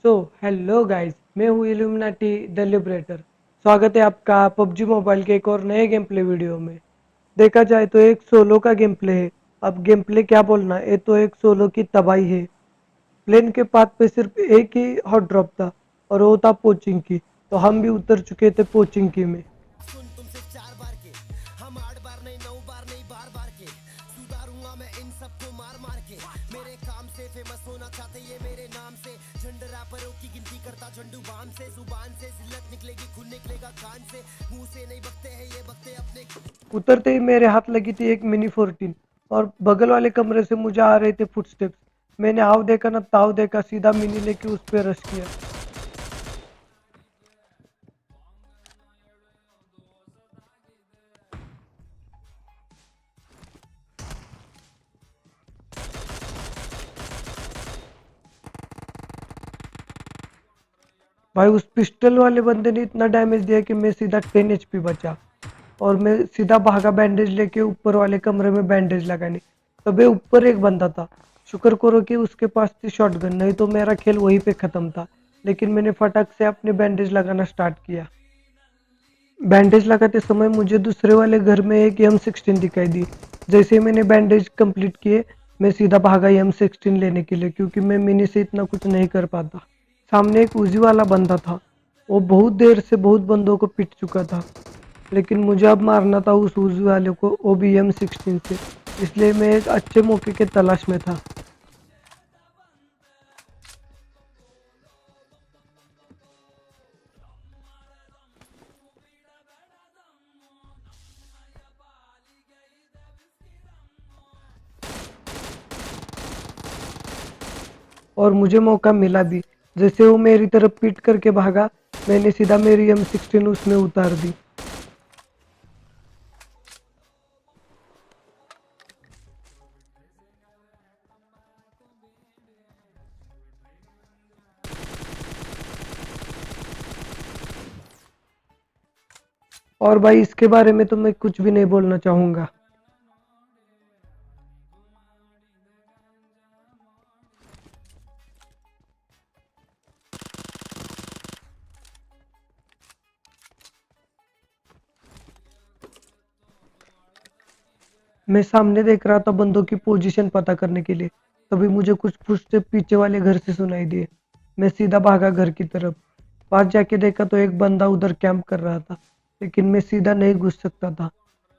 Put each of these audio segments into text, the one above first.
So hello guys, मैं हूँ illuminati the liberator. स्वागत है आपका पबजी मोबाइल के एक और नए गेम प्ले वीडियो में। देखा जाए तो एक सोलो का गेम प्ले है। अब गेम प्ले क्या बोलना, ये तो एक सोलो की तबाही है। प्लेन के पाथ पे सिर्फ एक ही हॉट ड्रॉप था और वो था पोचिंग की। तो हम भी उतर चुके थे पोचिंग की में। सुन तुमसे 4 बार के हम 8 बार नहीं 9 बार नहीं बार के सुधारूंगा मैं इन सबको मार मार के मेरे काम से फेमस होना चाहते ये मेरे नाम से झंड रैपरों की गिनती करता झंडू बाम से जुबान से जिल्लत निकलेगी खून निकलेगा कान से मुंह से नहीं बकते हैं ये बकते अपने। उतरते ही मेरे हाथ लगी थी एक मिनी 14 और बगल वाले कमरे से मुझे आ रहे थे फुटस्टेप्स। मैंने हाव देखा ना ताव देखा, सीधा मिनी लेके उस पे रश किया। भाई उस पिस्टल वाले बंदे ने इतना डैमेज दिया कि मैं सीधा 10 एचपी बचा और मैं सीधा भागा बैंडेज लेके ऊपर वाले कमरे में बैंडेज लगाने। तबे ऊपर एक बंदा था। शुक्र करो कि उसके पास थी शॉटगन, नहीं तो मेरा खेल वहीं पे खत्म था। लेकिन मैंने फटाक से अपने बैंडेज लगाना स्टार्ट किया। बैंडेज लगाते समय मुझे दूसरे वाले घर में एक M16 दिखाई दी। जैसे ही मैंने बैंडेज कंप्लीट किए, मैं सीधा भागा M16 लेने के लिए, क्योंकि मैं मिनी से इतना कुछ नहीं कर पाता। सामने एक उजी वाला बंदा था। वो बहुत देर से बहुत बंदों को पीट चुका था, लेकिन मुझे अब मारना था उस उजी वाले को, वो भी M16 से। इसलिए मैं एक अच्छे मौके के तलाश में था। और मुझे मौका मिला भी। जैसे वो मेरी तरफ पीट करके भागा, मैंने सीधा मेरी M16 उसमें उतार दी। और भाई इसके बारे में तो मैं कुछ भी नहीं बोलना चाहूंगा। मैं सामने देख रहा था बंदों की पोजीशन पता करने के लिए। तभी मुझे कुछ फुटस्टेप पीछे वाले घर से सुनाई दिए। मैं सीधा भागा घर की तरफ। पास जाके देखा तो एक बंदा उधर कैंप कर रहा था, लेकिन मैं सीधा नहीं घुस सकता था।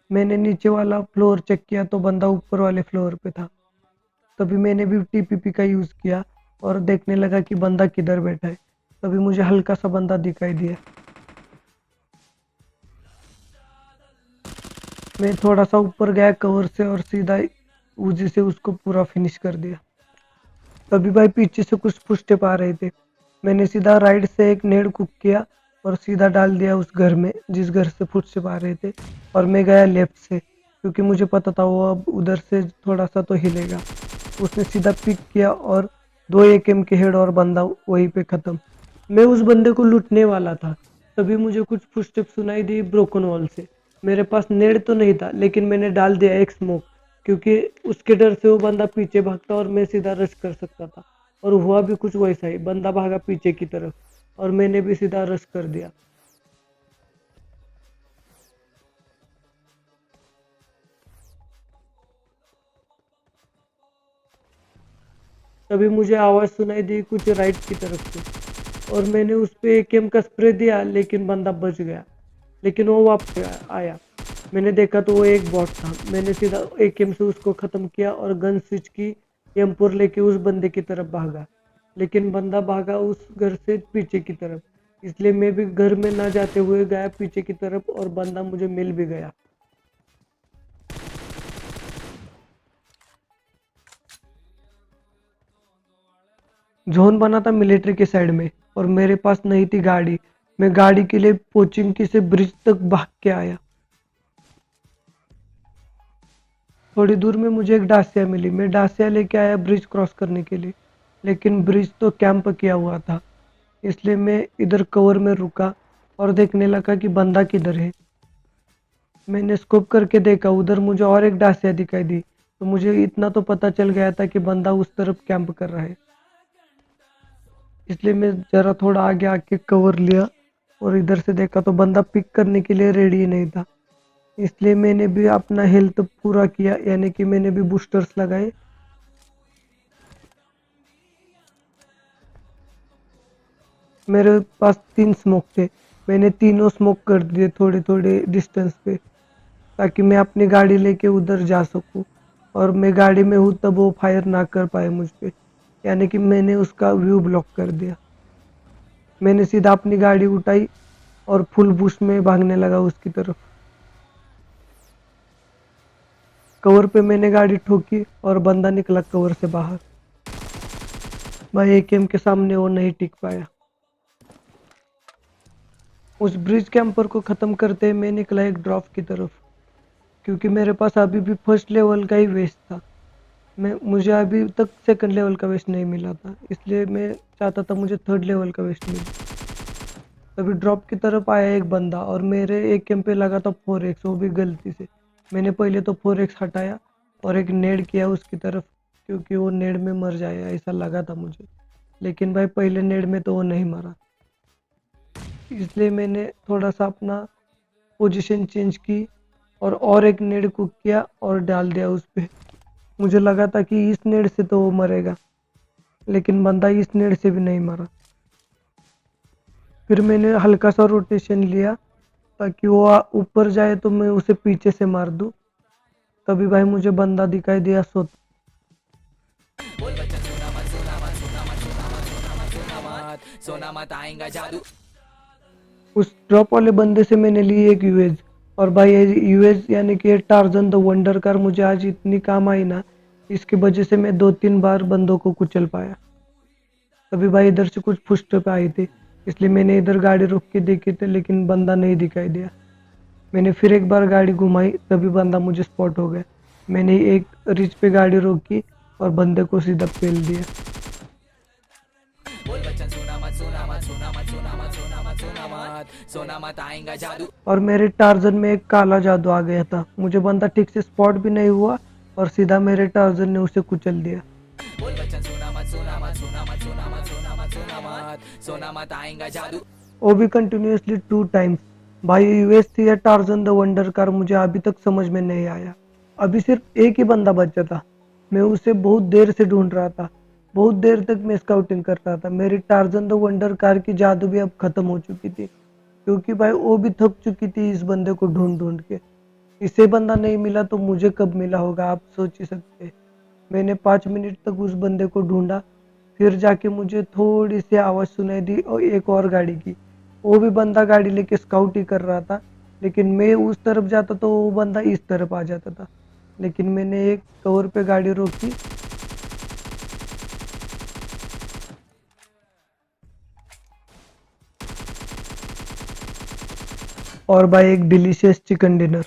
मैंने नीचे वाला फ्लोर चेक किया तो बंदा ऊपर वाले फ्लोर पे था। तभी मैंने भी टीपीपी का यूज किया और देखने लगा कि बंदा किधर बैठा है। तभी मुझे हल्का सा बंदा दिखाई दिया। मैं थोड़ा सा ऊपर गया कवर से और सीधा उजी से उसको पूरा फिनिश कर दिया। तभी भाई पीछे से कुछ फुटस्टेप आ रहे थे। मैंने सीधा राइट से एक नेड कुक किया और सीधा डाल दिया उस घर में जिस घर से फुटस्टेप आ रहे थे। और मैं गया लेफ्ट से, क्योंकि मुझे पता था वो अब उधर से थोड़ा सा तो हिलेगा। उसने सीधा पिक किया और 2 AKM के हेड और बंदा वहीं पे खत्म। मैं उस बंदे को लूटने वाला था, तभी मुझे कुछ फुटस्टेप सुनाई दी ब्रोकन वॉल से। मेरे पास नेड तो नहीं था, लेकिन मैंने डाल दिया एक स्मोक, क्योंकि उसके डर से वो बंदा पीछे भागता और मैं सीधा रश कर सकता था। और हुआ भी कुछ वैसा ही, बंदा भागा पीछे की तरफ और मैंने भी सीधा रश कर दिया। तभी मुझे आवाज सुनाई दी कुछ राइट की तरफ से, और मैंने उस पे AKM का स्प्रे दिया, लेकिन बंदा बच गया। लेकिन वो वापस आया। मैंने देखा तो वो एक बॉट था। मैंने सीधा AKM से उसको खत्म किया और गन स्विच की, M4 लेके उस बंदे की तरफ भागा। लेकिन बंदा भागा उस घर से पीछे की तरफ, इसलिए मैं भी घर में ना जाते हुए गया पीछे की तरफ और बंदा मुझे मिल भी गया। जोन बना था मिलिट्री के साइड में और मेरे पास नहीं थी गाड़ी। मैं गाड़ी के लिए पोचिंकी से ब्रिज तक भाग के आया। थोड़ी दूर में मुझे एक डासिया मिली। मैं डासिया लेके आया ब्रिज क्रॉस करने के लिए, लेकिन ब्रिज तो कैंप किया हुआ था। इसलिए मैं इधर कवर में रुका और देखने लगा कि बंदा किधर है। मैंने स्कोप करके देखा, उधर मुझे और एक डासिया दिखाई दी। तो मुझे इतना तो पता चल गया था कि बंदा उस तरफ कैंप कर रहा है। इसलिए मैं जरा थोड़ा आगे आके कवर लिया और इधर से देखा तो बंदा पिक करने के लिए रेडी नहीं था। इसलिए मैंने भी अपना हेल्थ पूरा किया, यानी कि मैंने भी बूस्टर्स लगाए। मेरे पास 3 स्मोक थे, मैंने तीनों स्मोक कर दिए थोड़े थोड़े डिस्टेंस पे, ताकि मैं अपनी गाड़ी लेके उधर जा सकूं और मैं गाड़ी में हूँ तब वो फायर ना कर पाए मुझ पे, यानी कि मैंने उसका व्यू ब्लॉक कर दिया। मैंने सीधा अपनी गाड़ी उठाई और फुल बुश में भागने लगा उसकी तरफ। कवर पे मैंने गाड़ी ठोकी और बंदा निकला कवर से बाहर। भाई एकेएम के सामने वो नहीं टिक पाया। उस ब्रिज कैंपर को खत्म करते मैं निकला एक ड्रॉप की तरफ, क्योंकि मेरे पास अभी भी फर्स्ट लेवल का ही वेस्ट था। मुझे अभी तक सेकंड लेवल का वेस्ट नहीं मिला था, इसलिए मैं चाहता था मुझे थर्ड लेवल का वेस्ट मिले। तभी ड्रॉप की तरफ आया एक बंदा और मेरे एक कैंप पे लगा था 4x, वो भी गलती से। मैंने पहले तो 4x हटाया और एक नेड किया उसकी तरफ, क्योंकि वो नेड में मर जाएगा ऐसा लगा था मुझे। लेकिन भाई पहले नेड में तो वो नहीं मरा, इसलिए मैंने थोड़ा सा अपना पोजीशन चेंज की और एक नेड कुक किया और डाल दिया उस पे। मुझे लगा था कि इस नेड से तो वो मरेगा, लेकिन बंदा इस नेड से भी नहीं मरा। फिर मैंने हल्का सा रोटेशन लिया ताकि वो ऊपर जाए तो मैं उसे पीछे से मार दूं। तभी भाई मुझे बंदा दिखाई दिया सोना मत आएगा जादू। उस ड्रॉप वाले बंदे से मैंने ली एक यूएज। और भाई यूएज यानी कि टार्जन द वंडर कार मुझे आज इतनी काम आई ना, इसकी वजह से मैं 2-3 बार बंदों को कुचल पाया। तभी भाई इधर से कुछ फुस्ट पे आई थी, इसलिए मैंने इधर गाड़ी रोक के देखी थी, लेकिन बंदा नहीं दिखाई दिया। मैंने फिर एक बार गाड़ी घुमाई, तभी बंदा मुझे स्पॉट हो गया। मैंने एक रिच पे गाड़ी रोकी और बंदे को सीधा पेल दिया। बोल बच्चन सोना मत सोना मत सोना मत सोना मत सोना मत सोना मत सोना मत आएगा जादू। और मेरे टार्जन में एक काला जादू आ गया था, मुझे बंदा ठीक से स्पॉट भी नहीं हुआ और सीधा मेरे टार्जन ने उसे कुचल दिया। बोल बच्चन सोना मत सोना मत सोना मत सोना मत सोना मत सोना मत सोना मत आएगा जादू। वो भी कंटिन्यूअसली 2 टाइम्स। भाई यूएस थी या टार्जन द वंडर कार मुझे अभी तक समझ में नहीं आया। अभी सिर्फ एक ही बंदा बचा था, मैं उसे बहुत देर से ढूंढ रहा था, बहुत देर तक मैं स्काउटिंग कर रहा था। मेरी टार्जन द वंडर कार की जादू भी अब खत्म हो चुकी थी, क्योंकि भाई वो भी थक चुकी थी इस बंदे को ढूंढ ढूंढ के। इसे बंदा नहीं मिला तो मुझे कब मिला होगा आप सोच ही सकते हैं। मैंने 5 मिनट तक उस बंदे को ढूंढा, फिर जाके मुझे थोड़ी सी आवाज़ सुनाई दी और एक और गाड़ी की। वो भी बंदा गाड़ी लेके स्काउट ही कर रहा था, लेकिन मैं उस तरफ जाता तो वो बंदा इस तरफ आ जाता था। लेकिन मैंने एक कवर पे गाड़ी रोकी और भाई एक डिलीशियस चिकन डिनर।